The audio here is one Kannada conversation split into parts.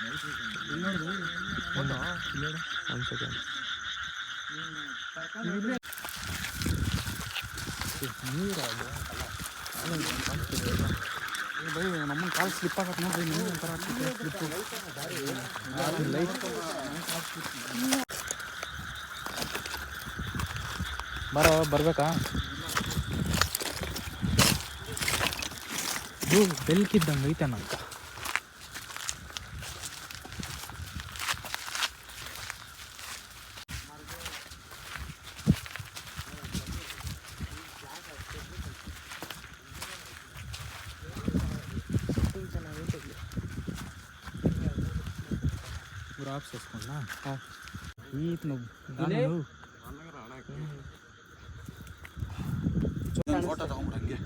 ಒಂದು ಸೆಕೆಂಡ್. ನಮ್ಮನ್ನ ಕಾಲು ಸ್ಲಿಪ್ ಆಗತ್ತೆ ನೋಡ್ರಿ. ನಿಮ್ಗೆ ಒಂಥರ ಸ್ಲಿಪ್ಪು ಲೈಟ್ ಬರ್ಬೇಕಾ? ಇದು ಬೆಲ್ಕಿದ್ದಂಗೆ ಐತೆ ನಂತ. ಗ್ರಾಫ್ಸ್ వేసుకున్నా హీట్ నువ్వు ಫೋಟೋ ತಗೊಂಡ್ಬಿಡು ಹಂಗೆ.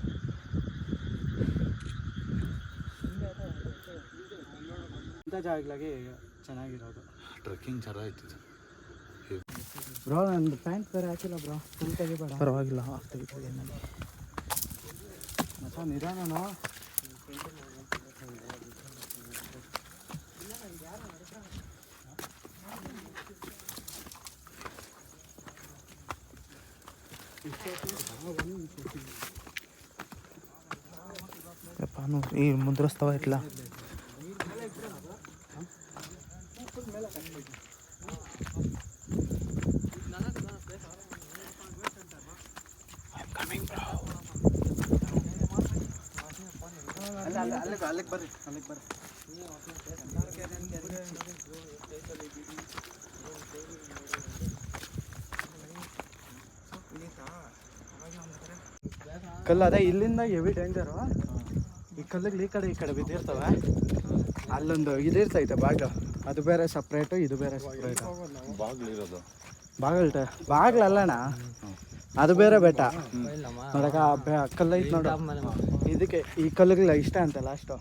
ಇಂಥ ಜಾಗಗಳಿಗೆ ಚೆನ್ನಾಗಿರೋದು. ಟ್ರೆಕ್ಕಿಂಗ್ ಚೆನ್ನಾಗಿತ್ತು ಬ್ರೋ. ನಂದು ಪ್ಯಾಂಟ್ ಬೇರೆ ಹಾಕಿಲ್ಲ ಬ್ರೋ. ಫುಲ್ ತೆಗಿಬೇಡ. ಪರವಾಗಿಲ್ಲ, ತೆಗಿತಿದೆ ನಾನು. ಮತ್ತೆ ನಿಧಾನನೋ. ఈ ముద్రస్తావా ఇట్లా? ಅಲ್ಲಿಗೆ ಬರ್ರಿ, ಅಲ್ಲಿಗೆ ಬರ್ರಿ. ಕಲ್ಲು ಅದೇ ಇಲ್ಲಿಂದ ಹೆವಿ ಡೇಂಜರು. ಈ ಕಲ್ಲಿಗೆ ಈ ಕಡೆ ಬಿದ್ದಿರ್ತವೆ. ಅಲ್ಲೊಂದು ಇದಿರ್ತೈತೆ ಬಾಗಿಲು, ಅದು ಬೇರೆ ಸಪ್ರೇಟು, ಇದು ಬೇರೆ ಸಪ್ರೇಟು. ಬಾಗಿಲಿರೋದು ಬಾಗಿಲಲ್ಲಣ್ಣ, ಅದು ಬೇರೆ ಬೆಟ್ಟ ನೋಡಕ. ಕಲ್ಲು ಐತೆ ನೋಡು, ಇದಕ್ಕೆ ಈ ಕಲ್ಲುಗಳ ಇಷ್ಟ ಅಂತ ಲಾಸ್ಟು.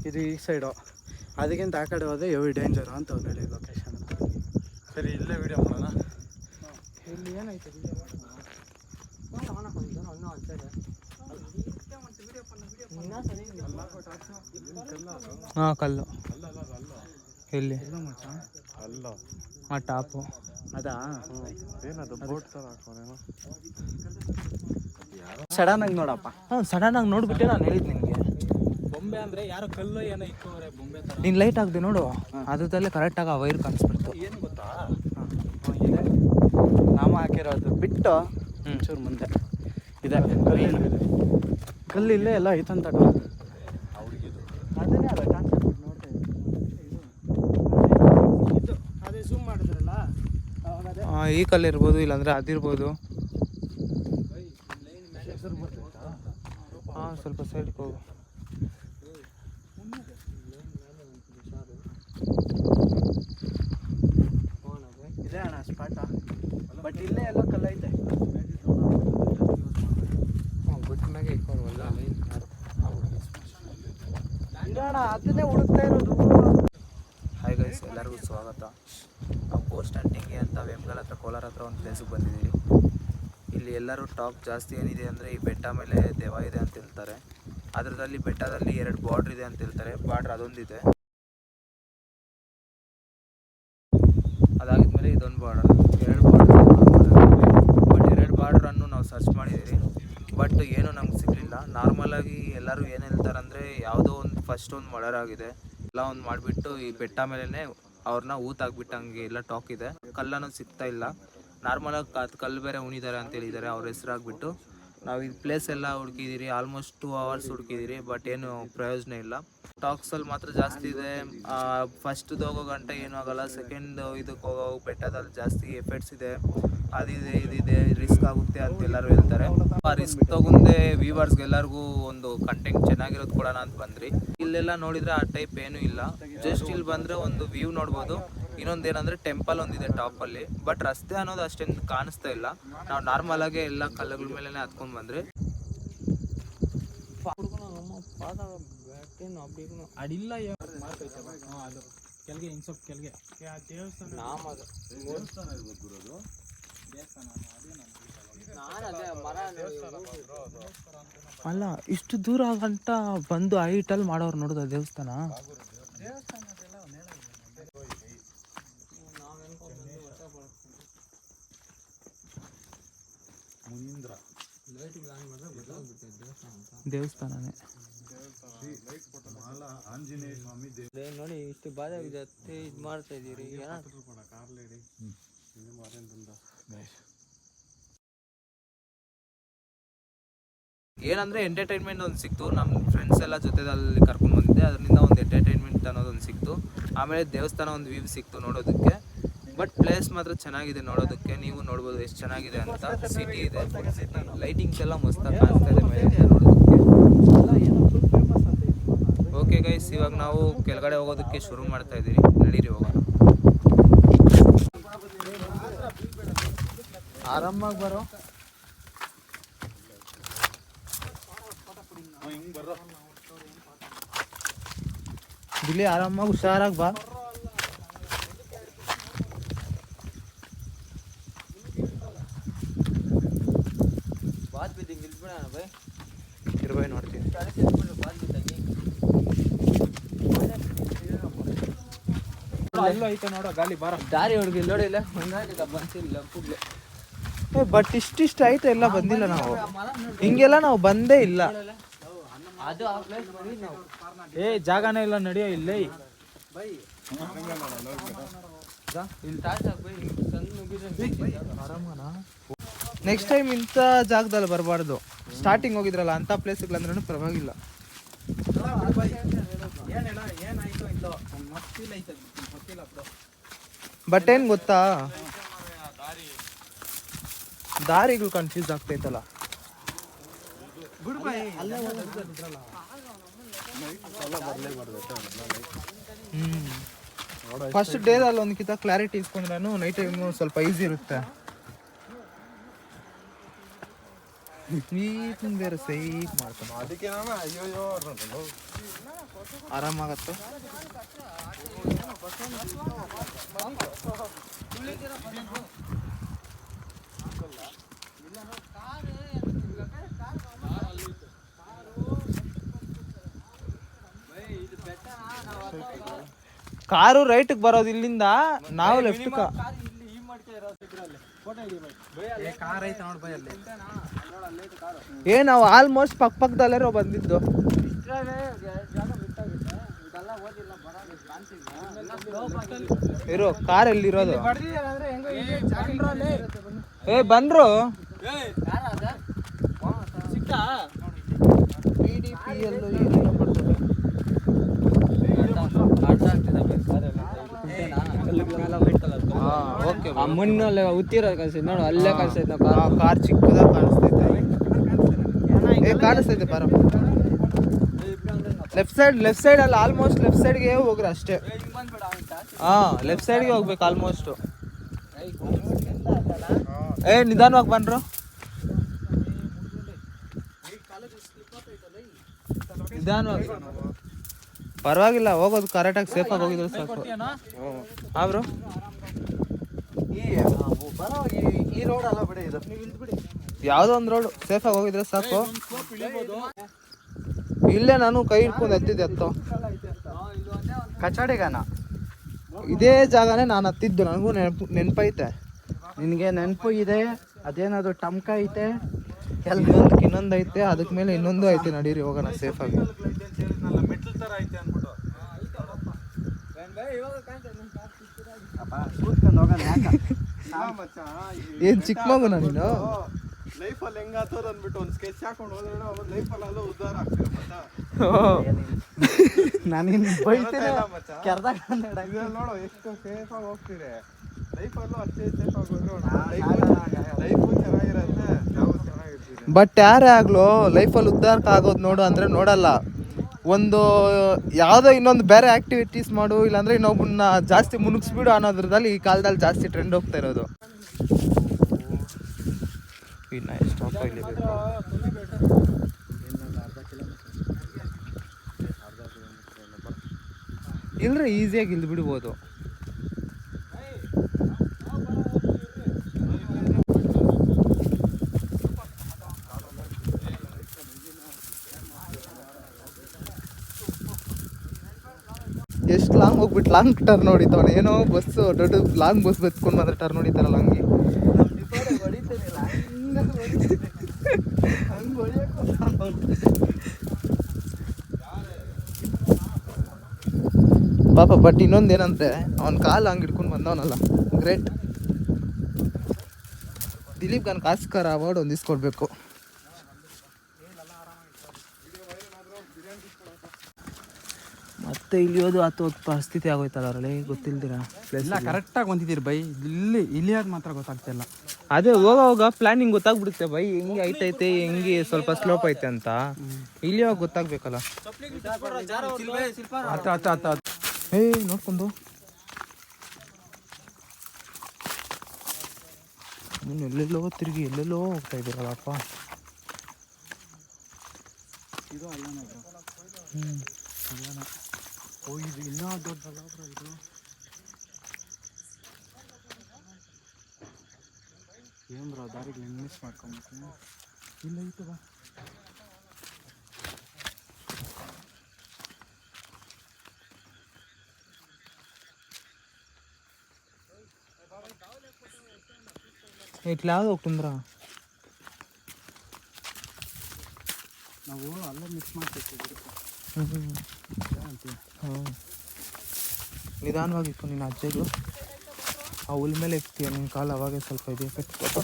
ಇದು ಈ ಸೈಡು, ಅದಕ್ಕಿಂತ ಆ ಕಡೆ ಹೋದ್ರೆ ಹೆವಿ ಡೇಂಜರು ಅಂತ ಹೇಳಿ ಲೊಕೇಶನ್. ಸರಿ, ಇಲ್ಲೇ ವಿಡಿಯೋ ಮಾಡೋಣ. ಇಲ್ಲಿ ಏನೈತೆ ಹಾಂ, ಕಲ್ಲು ಇಲ್ಲಿ ಅಲ್ಲ, ಆ ಟಾಪು ಅದಾ? ಏನದು ಬೋಟ್ ಥರ ಹಾಕೋನೇನೋ. ಸಡನ್ ಆಗಿ ನೋಡಪ್ಪ. ಸಡನ್ ಆಗಿ ನೋಡ್ಬಿಟ್ಟೆ ನಾನು ಹೇಳಿದ್ ನಿನಗೆ. ಬೊಂಬೆ ಅಂದರೆ ಯಾರೋ ಕಲ್ಲು ಏನೋ ಇಕ್ಕವ್ರೆ ಬೊಂಬೆ ಥರ. ನೀನು ಲೈಟ್ ಹಾಕ್ದೆ ನೋಡು, ಅದ್ರಲ್ಲೇ ಕರೆಕ್ಟಾಗಿ ಆ ವೈರ್ ಕಾಣಿಸ್ಬಿಡ್ತು. ಏನು ಗೊತ್ತಾ, ಇದೆ ನಾಮ ಹಾಕಿರೋದು ಬಿಟ್ಟು ಒಂಚೂರು ಮುಂದೆ ಇದೆ ಕಲ್ಲು. ಇಲ್ಲೇ ಎಲ್ಲ ಐತಂತ ಅದನ್ನೇ ಅಲ್ಲ ಕಾನ್ಸೆಪ್ಟ್ ನೋಡ್ತಾ ಇದ್ದು. ಅದೇ ಝೂಮ್ ಮಾಡಿದ್ರಲ್ಲ ಅವಾಗ ಈ ಕಲ್ಲು ಇರ್ಬೋದು, ಇಲ್ಲಾಂದರೆ ಅದಿರ್ಬೋದು. ಹಾಂ, ಸ್ವಲ್ಪ ಸೈಡ್ಗೆ ಹೋಗು. ಇದೆ ಅಣ್ಣ ಸ್ಪಾಟ, ಬಟ್ ಇಲ್ಲೇ ಎಲ್ಲ ಕಲ್ಲು ಐತೆ. ಬಿಟ್ಟ ಮ್ಯಾಗೆ ಇಟ್ಕೊಂಡು ಅಣ್ಣ ಅದನ್ನೇ ಹುಡುಕ್ತಾ ಇರೋದು. ಹಾಯ್ ಗೈಸ್, ಎಲ್ಲರಿಗೂ ಸ್ವಾಗತ. ನಾವು ಗೋಸ್ಟ್ ಹಂಟಿಂಗ್ಗೆ ಅಂತ ವೇಮಗಲ್ ಹತ್ರ, ಕೋಲಾರ ಹತ್ರ ಒಂದು ಪ್ಲೇಸಿಗೆ ಬಂದಿದ್ದೀವಿ. ಇಲ್ಲಿ ಎಲ್ಲರೂ ಟಾಪ್ ಜಾಸ್ತಿ ಏನಿದೆ ಅಂದರೆ ಈ ಬೆಟ್ಟ ಮೇಲೆ ದೆವ್ವ ಇದೆ ಅಂತ ಹೇಳ್ತಾರೆ. ಅದರಲ್ಲಿ ಬೆಟ್ಟದಲ್ಲಿ 2 ಬಾರ್ಡ್ರ್ ಇದೆ ಅಂತ ಹೇಳ್ತಾರೆ. ಬಾರ್ಡ್ರ್ ಅದೊಂದಿದೆ, ಅದಾಗಿದ್ಮೇಲೆ ಇದೊಂದು ಬಾರ್ಡರ್, 2 ಬಾರ್ಡ್ರ್. ಬಟ್ 2 ಬಾರ್ಡ್ರನ್ನು ನಾವು ಸರ್ಚ್ ಮಾಡಿದ್ದೀವಿ, ಬಟ್ ಏನೂ ನಮ್ಗೆ ಸಿಗಲಿಲ್ಲ. ನಾರ್ಮಲಾಗಿ ಎಲ್ಲರೂ ಏನು ಹೇಳ್ತಾರಂದರೆ ಯಾವುದೋ ಒಂದು ಫಸ್ಟ್ ಒಂದು ಮರ್ಡರ್ ಆಗಿದೆ, ಎಲ್ಲ ಒಂದು ಮಾಡಿಬಿಟ್ಟು ಈ ಬೆಟ್ಟ ಮೇಲೇ ಅವ್ರನ್ನ ಊತಾಕ್ಬಿಟ್ಟಂಗೆ ಎಲ್ಲ ಟಾಕ್ ಇದೆ. ಕಲ್ಲನ್ನು ಸಿಗ್ತಾ ಇಲ್ಲ. ನಾರ್ಮಲಾಗಿ ಅದು ಕಲ್ಲು ಬೇರೆ ಉಣಿದ್ದಾರೆ ಅಂತ ಹೇಳಿದ್ದಾರೆ ಅವ್ರ ಹೆಸರಾಗ್ಬಿಟ್ಟು. ನಾವು ಈ ಪ್ಲೇಸ್ ಎಲ್ಲ ಹುಡುಕಿದ್ದೀರಿ, ಆಲ್ಮೋಸ್ಟ್ 2 hours ಹುಡುಕಿದ್ದೀರಿ, ಬಟ್ ಏನು ಪ್ರಯೋಜನ ಇಲ್ಲ. ಟಾಕ್ಸಲ್ಲಿ ಮಾತ್ರ ಜಾಸ್ತಿ ಇದೆ. ಫಸ್ಟ್ದು ಹೋಗೋ ಗಂಟೆ ಏನೂ ಆಗೋಲ್ಲ, ಸೆಕೆಂಡ್ ಇದಕ್ಕೆ ಹೋಗೋ ಬೆಟ್ಟದಲ್ಲಿ ಜಾಸ್ತಿ ಎಫೆಕ್ಟ್ಸ್ ಇದೆ, ಅದಿದೆ ಇದಿದೆ, ರಿಸ್ಕ್ ಆಗುತ್ತೆ ಅಂತ ಎಲ್ಲರೂ ಹೇಳ್ತಾರೆ. ಆ ರಿಸ್ಕ್ ತಗೊಂಡೆ ವ್ಯೂವರ್ಸ್ಗೆಲ್ಲರಿಗೂ ಒಂದು ಕಂಟೆಂಟ್ ಚೆನ್ನಾಗಿರೋದು ಕೊಡೋಣ ಅಂತ ಬಂದ್ರಿ. ಇಲ್ಲೆಲ್ಲ ನೋಡಿದರೆ ಆ ಟೈಪ್ ಏನೂ ಇಲ್ಲ. ಜಸ್ಟ್ ಇಲ್ಲಿ ಬಂದರೆ ಒಂದು ವ್ಯೂ ನೋಡ್ಬೋದು. ಇನ್ನೊಂದೇನಂದರೆ ಟೆಂಪಲ್ ಒಂದಿದೆ ಟಾಪಲ್ಲಿ, ಬಟ್ ರಸ್ತೆ ಅನ್ನೋದು ಅಷ್ಟೇನು ಕಾಣಿಸ್ತಾ ಇಲ್ಲ. ನಾವು ನಾರ್ಮಲಾಗಿ ಎಲ್ಲ ಕಲ್ಲುಗಳ ಮೇಲೆ ಹತ್ಕೊಂಡು ಬಂದರೆ ಅಡಿಲ್ಲ ಅದು ಕೆಳಗೆ ಹಿಂಗೆ ಸ್ವಲ್ಪ ಕೆಳಗೆ ದೇವಸ್ಥಾನ ಅಲ್ಲ, ಇಷ್ಟು ದೂರ ಗಂಟ ಬಂದು ಹೈಟಲ್ಲಿ ಮಾಡೋರು ನೋಡೋದು ದೇವಸ್ಥಾನ. ದೇವಸ್ಥಾನನೇ ನೋಡಿ ಇಷ್ಟು ಬಾಧೆ ಜೊತೆ ಇದು ಮಾಡ್ತಾ ಇದೀರಿ ಏನಂದರೆ ಎಂಟರ್ಟೈನ್ಮೆಂಟ್ ಒಂದು ಸಿಕ್ತು. ನಮ್ಮ ಫ್ರೆಂಡ್ಸ್ ಎಲ್ಲ ಜೊತೆದಲ್ಲಿ ಕರ್ಕೊಂಡು ಬಂದಿದ್ದೆ, ಅದರಿಂದ ಒಂದು ಎಂಟರ್ಟೈನ್ಮೆಂಟ್ ಅನ್ನೋದೊಂದು ಸಿಕ್ತು. ಆಮೇಲೆ ದೇವಸ್ಥಾನ ಒಂದು ವ್ಯೂ ಸಿಕ್ತು ನೋಡೋದಕ್ಕೆ. ಬಟ್ ಪ್ಲೇಸ್ ಮಾತ್ರ ಚೆನ್ನಾಗಿದೆ ನೋಡೋದಕ್ಕೆ, ನೀವು ನೋಡ್ಬೋದು ಎಷ್ಟು ಚೆನ್ನಾಗಿದೆ ಅಂತ. ಸಿಟಿ ಇದೆ, ಲೈಟಿಂಗ್ಸ್ ಎಲ್ಲ ಮಸ್ತಾಗಿ ಕಾಣಿಸ್ತಾ ಇದೆ ಮೇಲೆ ನೋಡೋದಕ್ಕೆ. ಓಕೆ ಗೈಸ್, ಇವಾಗ ನಾವು ಕೆಳಗಡೆ ಹೋಗೋದಕ್ಕೆ ಶುರು ಮಾಡ್ತಾ ಇದ್ದೀವಿ, ನಡೀರಿ ಹೋಗೋಣ. ಆರಾಮಾಗಿ ಬರೋ ಇಲ್ಲಿ ಆರಾಮಾಗಿ ಹುಷಾರಾಗಿ ಬಾ. ಬಾತ್ ಬಿದ್ದಿಂಗ್ ಇಲ್ಬಿಡ ಬೈ ಇರ್ಬೈ ನೋಡ್ತೀನಿ. ಅಲ್ಲೂ ಐತೆ ನೋಡೋ ಗಾಲಿ ಬಾರ. ದಾರಿ ಹುಡುಗಿ ನೋಡಿಲ್ಲ ಒಂದಾಗಿದ್ದ ಬಂತಿಲ್ಲ ಕೂಗ್ಲೆ. ಬಟ್ ಇಷ್ಟಿಷ್ಟು ಐತೆ ಎಲ್ಲ ಬಂದಿಲ್ಲ ನಾವು, ಹಿಂಗೆಲ್ಲ ನಾವು ಬಂದೇ ಇಲ್ಲ. ಅದು ಆ ಪ್ಲೇಸ್ ನೋಡಿ ನಾವು ಜಾಗನೇ ಇಲ್ಲ, ನಡೆಯೋ ಇಲ್ಲೇ. ಇಲ್ಲಿ ಟಾರ್ಚ್ ಹಾಕ್ಬೈ ಸಣ್ಣ ನುಗ್ಗಿದ್ರೆ ನೆಕ್ಸ್ಟ್ ಟೈಮ್ ಇಂಥ ಜಾಗದಲ್ಲಿ ಬರಬಾರ್ದು. ಸ್ಟಾರ್ಟಿಂಗ್ ಹೋಗಿದ್ರಲ್ಲ ಅಂಥ ಪ್ಲೇಸ್ಗಳಂದ್ರೂ ಪರವಾಗಿಲ್ಲ. ಬಟ್ ಏನು ಗೊತ್ತಾ, ದಾರಿಗಳು ಕನ್ಫ್ಯೂಸ್ ಆಗ್ತೈತಲ್ಲ. ಫಸ್ಟ್ ಡೇದಲ್ಲಿ ಒಂದ್ಕಿಂತ ಕ್ಲಾರಿಟಿ ಇಸ್ಕೊಂಡ್ರೂ ನೈಟ್ ಟೈಮು ಸ್ವಲ್ಪ ಈಸಿ ಇರುತ್ತೆ. ನೀಟ್ ಬೇರೆ ಸೈಟ್ ಮಾಡ್ಕೊಂಡು ಅದಕ್ಕೆ ನಾನು ಅಯ್ಯೋ ಆರಾಮಾಗತ್ತೆ. ಕಾರು ರೈಟ್ಗೆ ಬರೋದು ಇಲ್ಲಿಂದ, ನಾವು ಲೆಫ್ಟ್. ನಾವು ಆಲ್ಮೋಸ್ಟ್ ಪಕ್ಕದಲ್ಲೇ ಬಂದಿದ್ದು. ಇರೋ ಕಾರ್ ಎಲ್ಲಿರೋದು? ಬಂದ್ರು ಮುನ್ನಲ್ಲಿ ಉತ್ತಿರೋ ಕಳ್ಸಿದ್ ನೋಡು, ಅಲ್ಲೇ ಕಳ್ಸೈತೆ ಕಾರ್ ಚಿಕ್ಕದಾಗ ಕಾಣಿಸ್ತೈತೆ. ಕಾಣಿಸ್ತೈತೆ ಬರ ಲೆಫ್ಟ್ ಸೈಡ್ ಅಲ್ಲಿ ಆಲ್ಮೋಸ್ಟ್ ಲೆಫ್ಟ್ ಸೈಡ್ಗೆ ಹೋಗ್ರಿ ಅಷ್ಟೇ. ಲೆಫ್ಟ್ ಸೈಡ್ಗೆ ಹೋಗ್ಬೇಕು ಆಲ್ಮೋಸ್ಟ್. ನಿಧಾನವಾಗಿ ಬನ್ರು. ನಿಧಾನವಾಗಿ ಪರವಾಗಿಲ್ಲ, ಹೋಗೋದು ಕರೆಕ್ಟಾಗಿ ಸೇಫಾಗಿ ಹೋಗಿದ್ರೆ ಸಾಕು. ಬ್ರೋ ಈ ರೋಡ್ ಅಲ್ಲ ಬಿಡಿ, ಇದು ಯಾವುದೋ ಒಂದು ರೋಡ್ ಸೇಫಾಗಿ ಹೋಗಿದ್ರೆ ಸಾಕು. ಇಲ್ಲೇ ನಾನು ಕೈ ಹಿಡ್ಕೊಂಡು ಹತ್ತಿದ್ದೆ ಹತ್ತೋ ಕಚಾಡಿಗಾನ. ಇದೇ ಜಾಗನೇ ನಾನು ಹತ್ತಿದ್ದು, ನನಗೂ ನೆನಪೈತೆ. ನಿನಗೆ ನೆನಪು ಇದೆ? ಅದೇನದು ಟಮ್ಕ ಐತೆ, ಇನ್ನೊಂದು ಐತೆ, ಅದಕ್ಕೆ ಮೇಲೆ ಇನ್ನೊಂದು ಐತೆ. ನಡೀರಿ ಹೋಗೋಣ ಸೇಫಾಗಿ. ಏನ್ ಚಿಕ್ಕ ಮಗುನ ನೀನು? ಲೈಫಲ್ಲಿ ಹೆಂಗಾತದ ಅಂದ್ಬಿಟ್ಟು ಒಂದು ಸ್ಕೆಚ್ ಹಾಕೊಂಡು ಹೋದ್ರೆ ಲೈಫಲ್ಲಿ ಅಲ್ಲೂ ಉದ್ದಾರ ಆಗ್ತದೆ. ನಾನಿನ್ ಬೈತೀನಿ ನೋಡು ಎಷ್ಟು ಸೇಫಾಗಿ ಹೋಗ್ತೀರಿ. ಲೈಫಲ್ಲೂ ಅಷ್ಟೇ ಸೇಫಾಗಿ ಹೋದ್ರೆ ಲೈಫು ಚೆನ್ನಾಗಿರುತ್ತೆ, ನಾವು ಚೆನ್ನಾಗಿರ್ತೀವಿ. ಬಟ್ ಯಾರೇ ಆಗ್ಲೋ ಲೈಫಲ್ಲಿ ಉದ್ಧಾರಕ್ಕೆ ಆಗೋದು ನೋಡು ಅಂದ್ರೆ ನೋಡಲ್ಲ. ಒಂದು ಯಾವುದೋ ಇನ್ನೊಂದು ಬೇರೆ ಆಕ್ಟಿವಿಟೀಸ್ ಮಾಡು, ಇಲ್ಲಾಂದ್ರೆ ಇನ್ನೊಬ್ಬನ್ನ ಜಾಸ್ತಿ ಮುನುಗಿಸ್ಬಿಡು ಅನ್ನೋದ್ರಲ್ಲಿ ಈ ಕಾಲದಲ್ಲಿ ಜಾಸ್ತಿ ಟ್ರೆಂಡ್ ಹೋಗ್ತಾ ಇರೋದು. ಇನ್ನು ಸ್ಟಾಪ್ ಆಗಲೇಬೇಕು. ಇಲ್ಲರೆ ಈಸಿಯಾಗಿ ಇಲ್ದು ಬಿಡ್ಬೋದು. ಎಷ್ಟು ಲಾಂಗ್ ಹೋಗ್ಬಿಟ್ಟು ಲಾಂಗ್ ಟರ್ನ್ ಹೊಡಿತಾವನೆ. ಏನೋ ಬಸ್ಸು ದೊಡ್ಡ ಲಾಂಗ್ ಬಸ್ ಬತ್ಕೊಂಡು ಬಂದ್ರೆ ಟರ್ನ್ ಹೊಡಿತಾರಲ್ಲ ಹಂಗೆ. ಪಾಪ ಬಟ್ ಇನ್ನೊಂದೇನಂದ್ರೆ ಅವ್ನ ಕಾಲು ಹಂಗೆ ಹಿಡ್ಕೊಂಡು ಬಂದವನಲ್ಲ, ಗ್ರೇಟ್. ದಿಲೀಪ್ ಗಾಸ್ಕರ್ ಅವಾರ್ಡ್ ಹೊಂದಿಸ್ಕೊಡ್ಬೇಕು. ಮತ್ತೆ ಇಳಿಯೋದು ಹತ್ತು ಪರಿಸ್ಥಿತಿ ಆಗೋಯ್ತಲ್ಲ ಅವರಲ್ಲಿ, ಗೊತ್ತಿಲ್ದಿರ ಇಲ್ಲ ಕರೆಕ್ಟಾಗಿ ಹೊಂದಿದ್ದೀರಿ ಬೈ. ಇಲ್ಲಿಯಾಗ ಮಾತ್ರ ಗೊತ್ತಾಗ್ತಿಲ್ಲ. ಅದೇ ಹೋಗ ಪ್ಲಾನಿಂಗ್ ಗೊತ್ತಾಗ್ಬಿಡುತ್ತೆ ಬೈ, ಹೆಂಗೆ ಹೈಟ್ ಐತೆ ಹೆಂಗೆ ಸ್ವಲ್ಪ ಸ್ಲೋಪ್ ಐತೆ ಅಂತ. ಇಳಿಯೋವಾಗ ಗೊತ್ತಾಗ್ಬೇಕಲ್ಲ. ಏ ನೋಡ್ಕೊಂಡು ನೀನು ಎಲ್ಲೆಲ್ಲೋ ತಿರುಗಿ ಎಲ್ಲೆಲ್ಲೋ ಹೋಗ್ತಾ ಇದ್ದೀರಲ್ಲಪ್ಪ. ಇದು ಅಲ್ಲನ ಅಲ್ಲನ. ಓ ಇದು ಇನ್ನೂ ದೊಡ್ಡಲ್ಲ ಬ್ರೋ ಇದು. ಏನು ಬ್ರೋ ದಾರಿಗೆ ಮಿಸ್ ಮಾಡ್ಕೊಂಬಿಟ್ಟು ಇಲ್ಲ ಇತ್ತು ಬಾ. ఇట్లా యాವ್ದು ಹೋಗ್ತಂದ್ರ ನಾವು ಅಲ್ಲೇ ಮಿಕ್ಸ್ ಮಾಡ್ತಿರ್ತೀವಿ. ನಿಧಾನವಾಗಿತ್ತು ನಿನ್ನ ಅಜ್ಜೆಗೂ. ಆ ಹುಲ್ ಮೇಲೆ ಇರ್ತೀಯ ನಿನ್ನ ಕಾಲು, ಅವಾಗೆ ಸ್ವಲ್ಪ ಇದೆ ಎಫೆಕ್ಟ್ ಕೊಟ್ಟು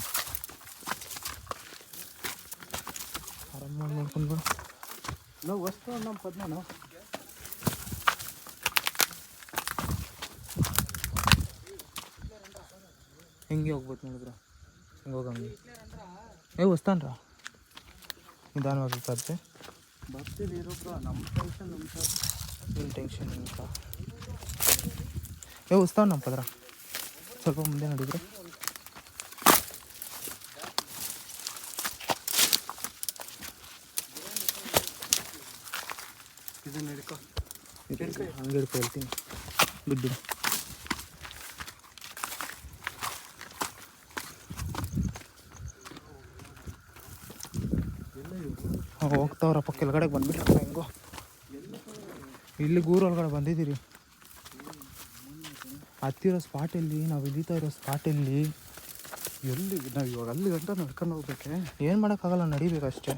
ಆರಾಮಾಗಿ ನೋಡ್ಕೊಂಡು ನಾವು ವಸ್ತು ನಮ್ಮ ಪದ್ಮನು ಹೆಂಗೆ ಹೋಗ್ಬೋದು ನೋಡಿದ್ರ, ಹಿಂಗೆ ಹೋಗಂಗೆ ವಸ್ತಾನ್ರ ನಿಧಾನವಾಗಿರ್ತದೆ. ಬರ್ತೀವಿ ಇರೋಬ್ರು, ನಮ್ಮ ಟೆನ್ಷನ್ ನಮ್ಮ ಸರ್. ಏನು ಟೆನ್ಷನ್ ಅಂತ ವಸ್ತಾವ ನಮ್ಮ ಪದ್ರ ಸ್ವಲ್ಪ ಮುಂದೆ ನೋಡಿದ್ರೆ. ಇದನ್ನ ಹಿಡ್ಕೊ. ಹಂಗೆ ಹಿಡ್ಕೊ ಹೇಳ್ತೀನಿ, ಬಿಟ್ಟು ಹೋಗ್ತಾವ್ರಪ್ಪ. ಕೆಳಗಡೆ ಬಂದ್ಬಿಟ್ರಪ್ಪ ಹೆಂಗೋ. ಇಲ್ಲಿ ಊರೊಳಗಡೆ ಬಂದಿದ್ದೀರಿ. ಹತ್ತಿರೋ ಸ್ಪಾಟಲ್ಲಿ ನಾವು ಇಳಿತಾ ಇರೋ ಸ್ಪಾಟಲ್ಲಿ ಎಲ್ಲಿ ನಾವು ಇವಾಗ ಅಲ್ಲಿ ಗಂಟ ನಡ್ಕೊಂಡು ಹೋಗ್ಬೇಕೆ. ಏನು ಮಾಡೋಕ್ಕಾಗಲ್ಲ, ನಡಿಬೇಕಷ್ಟೇ.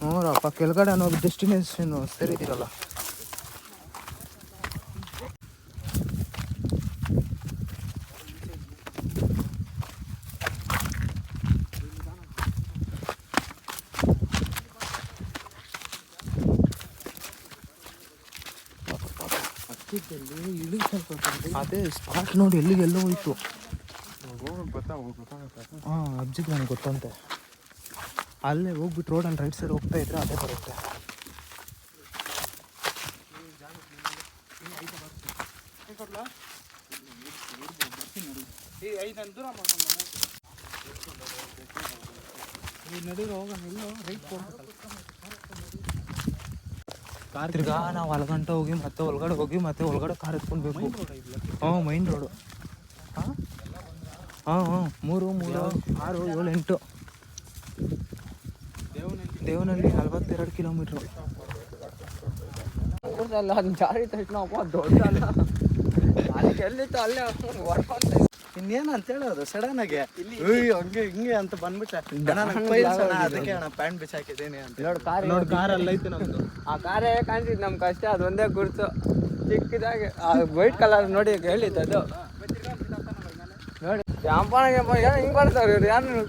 ನೋಡಪ್ಪ ಕೆಳಗಡೆ ಅನ್ನೋ ಡೆಸ್ಟಿನೇಷನ್ ಸೇರಿದ್ದೀರಲ್ಲ. ಅದೇ ಸ್ಪಾಟ್ ನೋಡಿ ಎಲ್ಲಿಗೆಲ್ಲೋ ಹೋಯ್ತು. ಹಾಂ ಅಜ್ಜಿಗೆ ನನಗೆ ಗೊತ್ತಂತೆ. ಅಲ್ಲೇ ಹೋಗ್ಬಿಟ್ಟು ರೋಡಲ್ಲಿ ರೈಟ್ ಸೈಡ್ ಹೋಗ್ತಾ ಇದ್ರೆ ಅದೇ ಬರುತ್ತೆ. ತಿರ್ಗಾ ನಾವು ಅಲ್ಗಂಟ ಹೋಗಿ ಮತ್ತೆ ಒಳಗಡೆ ಹೋಗಿ ಮತ್ತೆ ಒಳಗಡೆ ಕಾರ್ ಎತ್ಕೊಳ್ಬೇಕು. ಹಾಂ ಮೈನ್ ರೋಡು. ಹಾಂ ಹಾಂ ಹಾಂ 3, 6, 7, 8 ದೇವನಹಳ್ಳಿ 42 ಕಿಲೋಮೀಟ್ರು. ಅಲ್ಲ ಅದನ್ನ ಜಾರಿ ತಕ್ಷಣ ಅಪ್ಪ ದೊಡ್ಡಲ್ಲ ಅದಕ್ಕೆ ಎಲ್ಲಿತ್ತು ಅಲ್ಲೇ ಇನ್ನೇನು ಅಂತ ಹೇಳೋದು ಸಡನ್ ಆಗಿ ಹಂಗೆ ಹಿಂಗೆ ಅಂತ ಬಂದ್ಬಿಟ್ಟೆ. ಅದಕ್ಕೆ ಅಣ್ಣ ಪ್ಯಾಂಟ್ ಬಿಚ್ಚಾಕಿದ್ದೀನಿ ಅಂತ. ನೋಡಿ ಕಾರ್ ಅಲ್ಲೈತೆ ನಮ್ಮದು. ಆ ಕಾರೇ ಕಾಣ್ತಿದ್ದು ನಮ್ಗೆ ಕಷ್ಟ, ಅದೊಂದೇ ಗುರುತು ಚಿಕ್ಕದಾಗಿ. ವೈಟ್ ಕಲರ್ ನೋಡಿ ಹೇಳಿತ್ತು ಅದು ನೋಡಿ. ಯಾಂಪಣಗೆ ಹಿಂಗೆ ಬರ್ತಾವ್ರಿ ಇವ್ರು, ಯಾರು ನೋಡಿ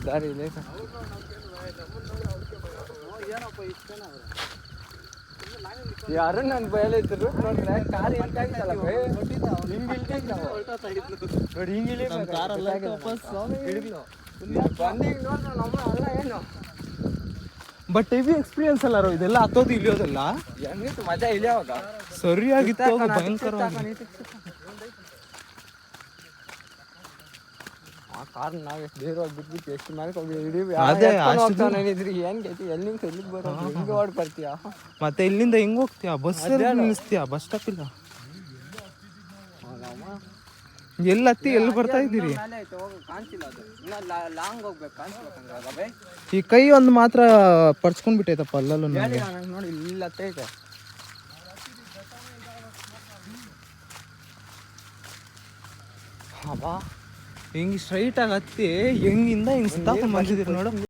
ದಾರಿ ಇದೆ. ಯಾರು ನನ್ನ ಬಯಲಿದ್ರು ನೋಡ್ರೆ ಕಾರ್ ಹಿಂಗಾಗಿತ್ತಲ್ಲ ನೋಡಿ ಹಿಂಗಿಳಿ ಬಂದಿಗೆ ನೋಡ್ರೆ ನಮ್ಮ ಅಲ್ಲ ಏನು. ಬಟ್ ಹೆವಿ ಎಕ್ಸ್ಪೀರಿಯನ್ಸ್ ಅಲ್ಲ ಇದೆಲ್ಲ ಹತ್ತೋದು ಇಳಿಯೋದಲ್ಲ. ಹೆಂಗಿತ್ತು ಮಜಾ ಇಳಿಯೋವಾಗ, ಸರಿಯಾಗಿತ್ತು ಭಯಂಕರ. ಆ ಕಾರ್ ನಾವು ಎಷ್ಟು ಧೈರ್ಯವಾಗಿ ಬಿಟ್ಬಿಟ್ಟು ಎಷ್ಟು ಮೇಲೆ ಅದೇ ಹೋಗ್ತಾನಿದ್ರಿ ಏನ್ ಗತಿ, ಎಲ್ಲಿಂದ ಎಲ್ಲಿಗೆ ಬರೋದು, ಹಿಂಗೆ ಓಡ್ ಬರ್ತೀಯ. ಮತ್ತೆ ಇಲ್ಲಿಂದ ಹೆಂಗ್ ಹೋಗ್ತೀಯಾ, ಬಸ್ ನಿಲ್ಲಿಸ್ತೀಯಾ, ಬಸ್ ಸ್ಟಾಪ್ ಇಲ್ಲ. ಎಲ್ಲಿ ಹತ್ತಿ ಎಲ್ಲಿ ಬರ್ತಾ ಇದ್ದೀರಿ? ಕಾಣಿಸಿಲ್ಲ ಅದು, ಇನ್ನ ಲಾಂಗ್ ಹೋಗ್ಬೇಕು ಕಾಣಿಸ್ಬೇಕಂದ್ರೆ. ಈ ಕೈ ಒಂದು ಮಾತ್ರ ಪರ್ಚ್ಕೊಂಡ್ಬಿಟ್ಟೈತಪ್ಪ ಅಲ್ಲಲ್ಲೂ ನನಗೆ. ನೋಡಿ ಇಲ್ಲಿ ಹತ್ತೈತೆ. ಹಿಂಗೆ ಸ್ಟ್ರೈಟಾಗಿ ಹತ್ತಿ ಹೆಂಗಿಂದ ಹಿಂಗೆ ಸುತ್ತಾಕೊಂಡು ಬಂದಿದ್ದೀರಿ ನೋಡು.